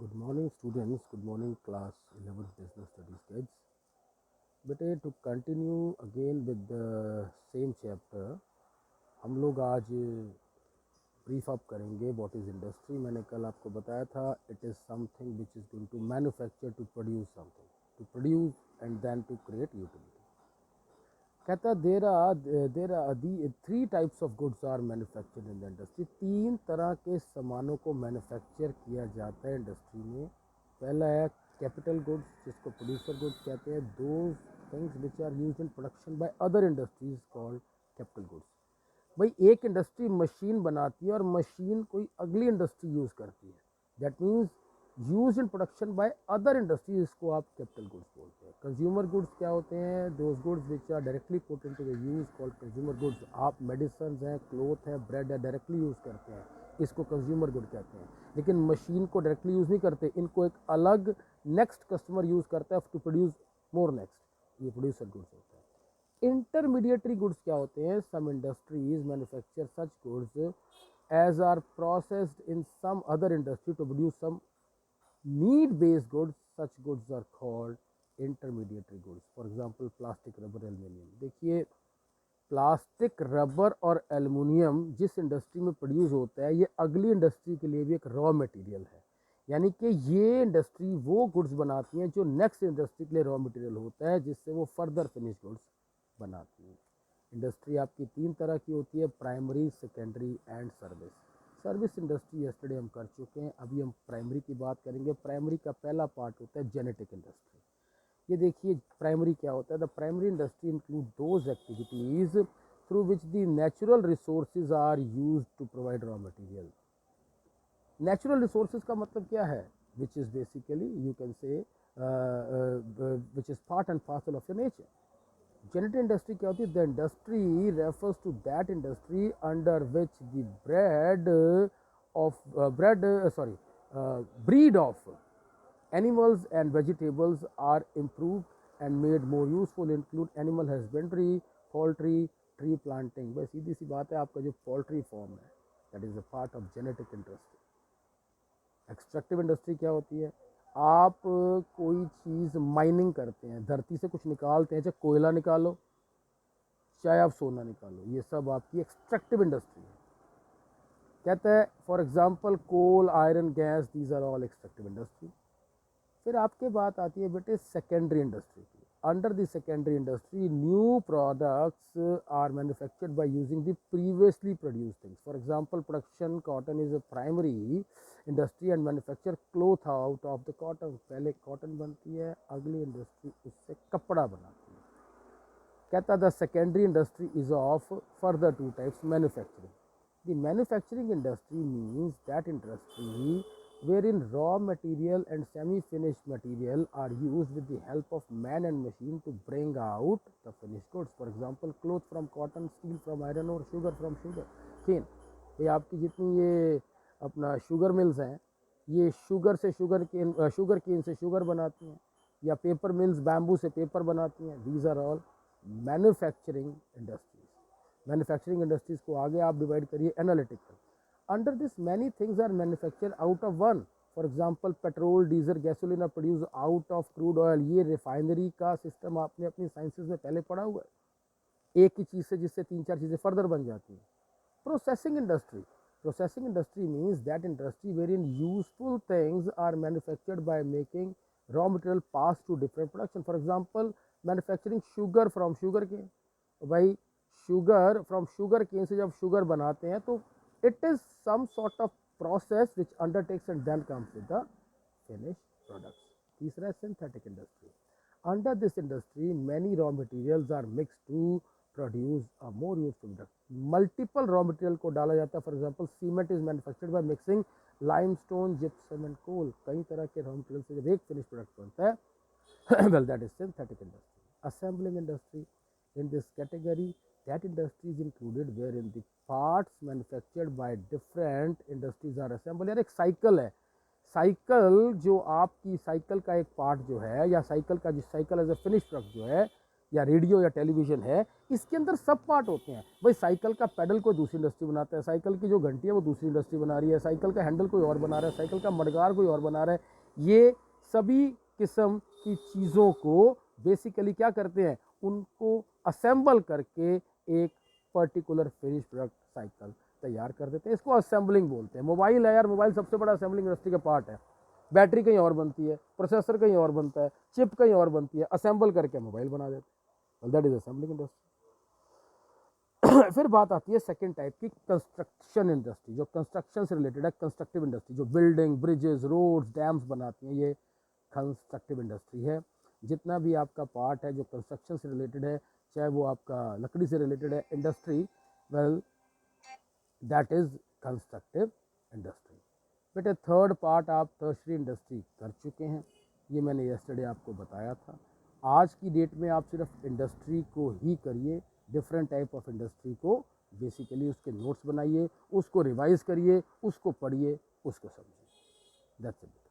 Good morning students, good morning class 11th business studies kids. बेटे to continue again with the same chapter, हम लोग आज brief up करेंगे what is industry. मैंने कल आपको बताया था it is something which is going to manufacture to produce something, to produce and then to create utility. कहता there are the three types of goods are manufactured in the industry. तीन तरह के सामानों को मैन्युफैक्चर किया जाता है industry में। पहला है कैपिटल गुड्स, जिसको प्रोड्यूसर गुड्स कहते हैं। Those things which are used in production by other industries called capital goods. भाई एक इंडस्ट्री मशीन बनाती है और मशीन कोई अगली इंडस्ट्री यूज़ करती है, that means use in production by other industries, इसको आप कैपिटल गुड्स बोलते हैं। कंज्यूमर गुड्स क्या होते हैं? Those goods which are directly put into the use called consumer goods. आप मेडिसिन हैं, क्लोथ है, ब्रेड है, डायरेक्टली यूज़ करते हैं, इसको कंज्यूमर गुड कहते हैं। लेकिन मशीन को डायरेक्टली यूज़ नहीं करते, इनको एक अलग नेक्स्ट कस्टमर यूज़ करता है टू प्रोड्यूस मोर नेक्स्ट, ये प्रोड्यूसर गुड्स होता है। इंटरमीडिएटरी गुड्स क्या होते हैं? Some industries manufacture such goods as are processed in some other industry to produce some need based goods. Such goods are called intermediary goods. For example plastic, rubber, aluminium। देखिए plastic, rubber और aluminium जिस industry में produce होता है, ये अगली industry के लिए भी एक रॉ मटेरियल है। यानी कि ये इंडस्ट्री वो गुड्स बनाती हैं जो नेक्स्ट इंडस्ट्री के लिए रॉ मटेरियल होता है, जिससे वो फर्दर फिनिश गुड्स बनाती हैं। इंडस्ट्री आपकी तीन तरह की होती है, primary, secondary and service. Service industry yesterday हम कर चुके हैं, अभी हम प्राइमरी की बात करेंगे। प्राइमरी का पहला पार्ट होता है जेनेटिक इंडस्ट्री। ये देखिए प्राइमरी क्या होता है? The primary industry include those activities through which the natural resources are used to provide raw material. Natural resources का मतलब क्या है? Which is basically you can say which is part and parcel of your nature. Genetic industry क्या होती है? The industry refers to that industry under which the breed of animals and vegetables are improved and made more useful, include animal husbandry, poultry, tree planting। बस सीधी सी बात है, आपका जो poultry farm है that is a part of genetic industry. Extractive industry क्या होती है? आप कोई चीज़ माइनिंग करते हैं, धरती से कुछ निकालते हैं, चाहे कोयला निकालो चाहे आप सोना निकालो, ये सब आपकी एक्सट्रैक्टिव इंडस्ट्री है। कहता है for example coal, iron, gas, these are all extractive industry. फिर आपके बात आती है बेटे सेकेंडरी इंडस्ट्री की। Under the secondary industry new products are manufactured by using the previously produced things. For example production cotton is a primary industry and manufacture cloth out of the cotton. पहले cotton बनती है, अगली industry उससे कपड़ा बनाती है। कहता the secondary industry is of further two types manufacturing. The manufacturing industry means that industry wherein raw material and semi-finished material are used with the help of man and machine to bring out the finished goods. For example cloth from cotton, steel from iron और sugar from sugar cane। ये आपकी जितनी ये अपना sugar mills हैं, ये sugar cane से sugar बनाती हैं, या पेपर मिल्स बैम्बू से पेपर बनाती हैं। These are all manufacturing industries. Manufacturing industries को आगे आप डिवाइड करिए analytical. Under this many things are manufactured out of one। For example petrol, diesel, gasoline are produce out of crude oil. ये refinery का system आपने अपनी sciences में पहले पढ़ा हुआ है, एक ही चीज़ से जिससे तीन चार चीज़ें फर्दर बन जाती हैं। Processing industry. Processing industry means that industry where in useful things are manufactured by making raw material pass to different production. For example manufacturing sugar from sugar cane. भाई शुगर फ्रॉम शुगर केन से जब sugar बनाते हैं तो it is some sort of process which undertakes and then comes with the finished products। तीसरा है synthetic industry। Under this industry many raw materials are mixed to produce a more useful product। multiple raw material को डाला जाता है। for example cement is manufactured by mixing limestone, gypsum and coal। कई तरह के raw material से जब एक finished product बनता है well that is synthetic industry। assembling industry। in this category that industry is included wherein the parts manufactured by different industries are assembled। यार एक साइकिल है, साइकिल जो आपकी साइकिल का एक पार्ट जो है, या साइकिल का जिस cycle as a finish product जो है, या रेडियो या टेलीविज़न है, इसके अंदर सब पार्ट होते हैं। भाई साइकिल का पेडल कोई दूसरी इंडस्ट्री बनाता है, साइकिल की जो घंटी है वो दूसरी इंडस्ट्री बना रही है, साइकिल का हैंडल कोई और बना रहा है, साइकिल का मडगार कोई और बना रहा है। ये सभी किस्म की चीज़ों को बेसिकली क्या करते हैं, उनको असेंबल करके एक पर्टिकुलर फिनिश प्रोडक्ट साइकिल तैयार कर देते हैं। इसको असेंबलिंग बोलते हैं। मोबाइल है यार, मोबाइल सबसे बड़ा असेंबलिंग इंडस्ट्री का पार्ट है। बैटरी कहीं और बनती है, प्रोसेसर कहीं और बनता है, चिप कहीं और बनती है, असेंबल करके मोबाइल बना देते हैं। That is assembling industry. फिर बात आती है सेकंड टाइप की, कंस्ट्रक्शन इंडस्ट्री, जो कंस्ट्रक्शन से रिलेटेड है। कंस्ट्रक्टिव इंडस्ट्री जो बिल्डिंग, ब्रिजेस, रोड्स, डैम्स बनाती हैं, ये कंस्ट्रक्टिव इंडस्ट्री है। जितना भी आपका पार्ट है जो कंस्ट्रक्शन से रिलेटेड है, चाहे वो आपका लकड़ी से रिलेटेड है industry, well that is constructive industry. बेटे थर्ड पार्ट आप टर्शरी इंडस्ट्री कर चुके हैं, ये मैंने यस्टरडे आपको बताया था। आज की डेट में आप सिर्फ इंडस्ट्री को ही करिए, डिफरेंट टाइप ऑफ इंडस्ट्री को बेसिकली उसके नोट्स बनाइए, उसको रिवाइज करिए, उसको पढ़िए, उसको समझिए। That's it.